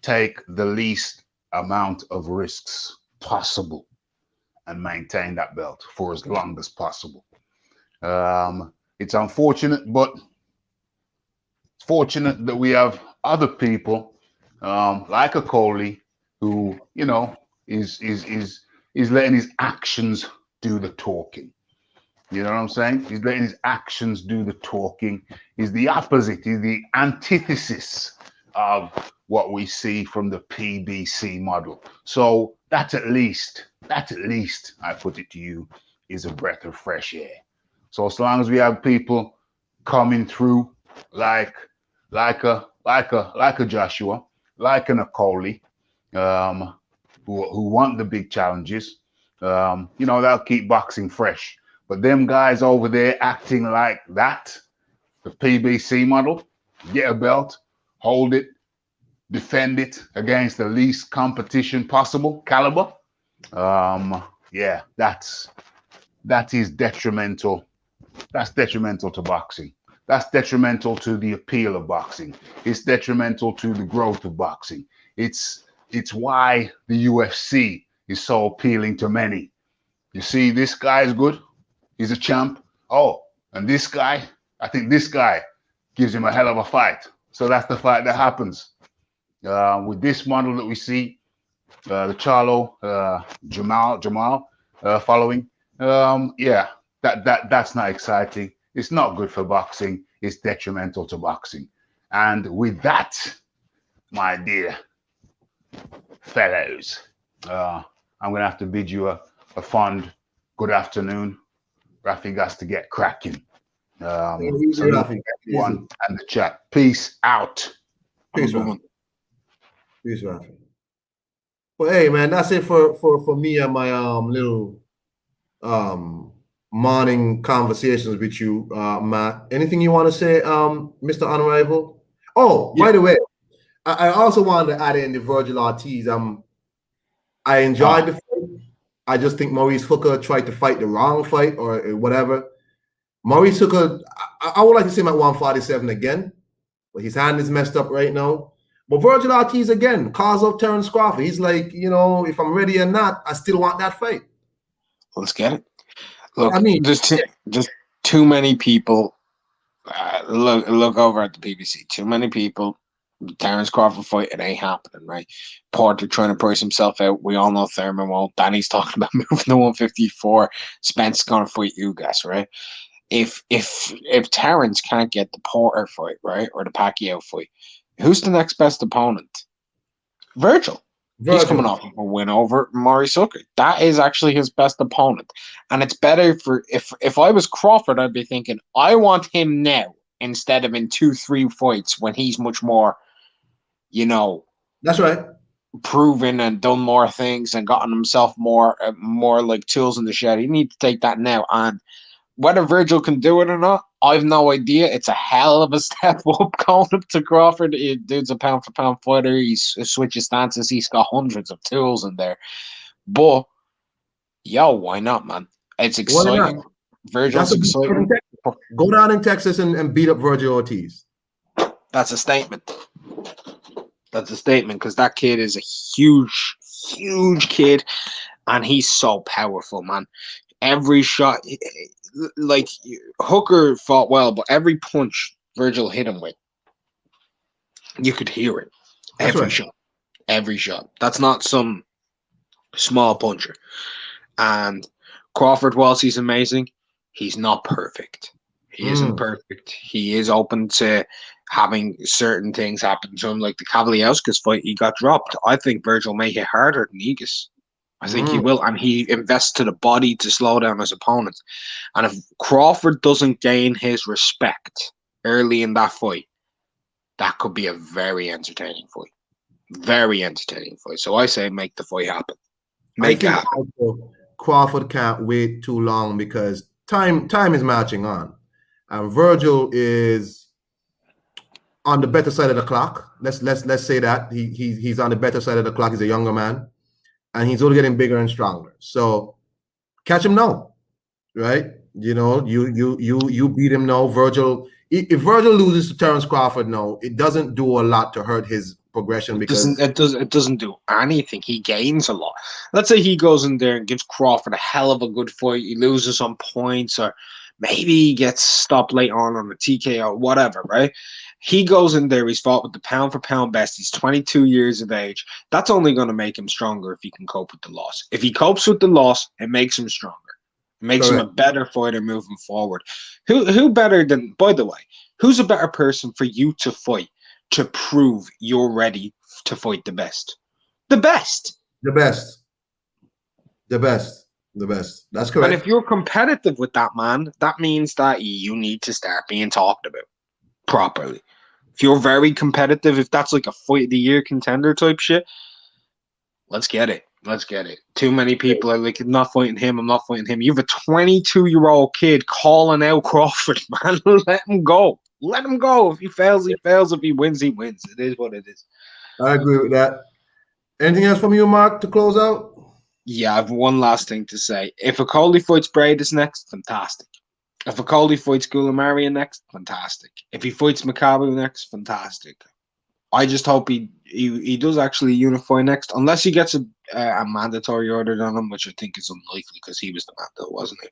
take the least amount of risks possible and maintain that belt for as long as possible. It's unfortunate, but it's fortunate that we have other people like Okolie who, you know, is letting his actions do the talking. You know what I'm saying? He's letting his actions do the talking. He's the opposite. He's the antithesis of what we see from the PBC model. So that at least, I put it to you, is a breath of fresh air. So as long as we have people coming through like a Joshua, like an Okolie, who want the big challenges, you know, they'll keep boxing fresh. But them guys over there acting like that, the PBC model, get a belt, hold it, defend it against the least competition possible caliber. Yeah, that is detrimental. That's detrimental to boxing. That's detrimental to the appeal of boxing. It's detrimental to the growth of boxing. It's why the UFC is so appealing to many. You see, this guy is good. He's a champ. Oh, and this guy, I think this guy gives him a hell of a fight. So that's the fight that happens. With this model that we see, the Charlo, Jamal following, yeah, that's not exciting. It's not good for boxing. It's detrimental to boxing. And with that, my dear fellows, I'm going to have to bid you a fond good afternoon. Rafi got to get cracking. Salute one and the chat. Peace out. Peace, Rafi. Peace, Rafi. Well, hey, man, that's it for me and my little morning conversations with you, Matt. Anything you want to say, Mr. Unrival? Oh, yeah. By the way, I also wanted to add in the Virgil Ortiz. I enjoyed the fight. I just think Maurice Hooker tried to fight the wrong fight or whatever. Maurice Hooker, I would like to see him at 147 again, but his hand is messed up right now. But Virgil Ortiz again, calls out Terence Crawford. He's like, you know, if I'm ready or not, I still want that fight. Let's get it. Look, I mean, just too many people. Look over at the PBC. Too many people. Terence Crawford fight, it ain't happening, right? Porter trying to price himself out. We all know Thurman won't. Danny's talking about moving to 154. Spence gonna fight you guys, right? If Terence can't get the Porter fight, right, or the Pacquiao fight, who's the next best opponent? Virgil. He's coming off of a win over Maurice Hooker. That is actually his best opponent. And it's better for if I was Crawford, I'd be thinking, I want him now instead of in 2-3 fights when he's much more, you know, that's right, proven and done more things and gotten himself more like tools in the shed. He needs to take that now. And whether Virgil can do it or not, I've no idea. It's a hell of a step up going up to Crawford. Dude's a pound for pound fighter. He switches stances. He's got hundreds of tools in there. But yo, why not, man? It's exciting. Virgil's exciting. Go down in Texas and beat up Virgil Ortiz. That's a statement. That's a statement because that kid is a huge, huge kid, and he's so powerful, man. Every shot, like Hooker fought well, but every punch Virgil hit him with, you could hear it. That's Every right. shot. Every shot. That's not some small puncher. And Crawford, whilst he's amazing, he's not perfect. He isn't perfect. He is open to having certain things happen to him, like the Kavaliauskas fight. He got dropped. I think Virgil may hit harder than Negus. I think he will, and he invests to the body to slow down his opponent. And if Crawford doesn't gain his respect early in that fight, that could be a very entertaining fight. Very entertaining fight. So I say make the fight happen. Make it I think happen. also Crawford can't wait too long because time is marching on, and Virgil is on the better side of the clock. Let's say that he's on the better side of the clock. He's a younger man, and he's only getting bigger and stronger. So catch him now, right? You know, you beat him now. Virgil, if Virgil loses to Terence Crawford now, it doesn't do a lot to hurt his progression because It doesn't do anything. He gains a lot. Let's say he goes in there and gives Crawford a hell of a good fight. He loses on points, or maybe he gets stopped late on a TKO or whatever, right? He goes in there, he's fought with the pound for pound best. He's 22 years of age. That's only going to make him stronger if he can cope with the loss. If he copes with the loss, it makes him stronger. It makes him a better fighter moving forward. Who better than, by the way, who's a better person for you to fight to prove you're ready to fight the best? The best. the best. That's correct. And if you're competitive with that man, that means that you need to start being talked about properly. If you're very competitive, if that's like a fight of the year contender type shit, let's get it. Let's get it. Too many people are like, I'm not fighting him. I'm not fighting him. You have a 22-year-old kid calling out Crawford, man. Let him go. Let him go. If he fails, he fails. If he wins, he wins. It is what it is. I agree with that. Anything else from you, Mark, to close out? Yeah, I have one last thing to say. If Okolie fights Bradis next, fantastic. If Okolie fights Goulamarian next, fantastic. If he fights Makabu next, fantastic. I just hope he does actually unify next, unless he gets a mandatory order on him, which I think is unlikely because he was the Mando, wasn't he?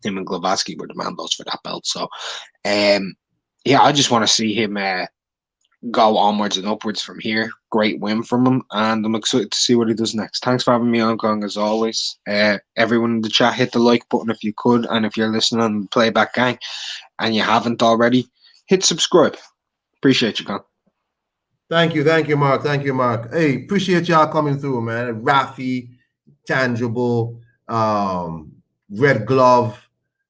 Him and Glavatsky were the Mandos for that belt. So, yeah, I just want to see him go onwards and upwards from here. Great win from him, and I'm excited to see what he does next. Thanks for having me on, Gong, as always. Everyone in the chat, hit the like button if you could, and if you're listening on Playback Gang and you haven't already, hit subscribe. Appreciate you, Gong. Thank you, Mark. Thank you, Mark. Hey, appreciate y'all coming through, man. Rafi, Tangible, Red Glove,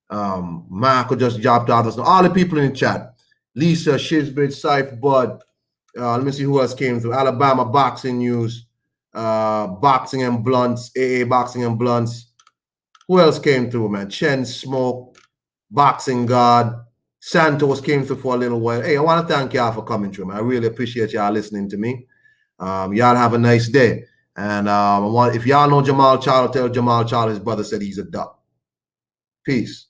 Mark just dropped out. All the people in the chat. Lisa, Shizbit, Saif, Bud. Let me see who else came through. Alabama Boxing News, Boxing and Blunts, AA Boxing and Blunts. Who else came through, man? Chen Smoke, Boxing God. Santos came through for a little while. Hey, I want to thank y'all for coming through, man. I really appreciate y'all listening to me. Y'all have a nice day. And if y'all know Jamal Charlo, tell Jamal Charlo his brother said he's a duck. Peace.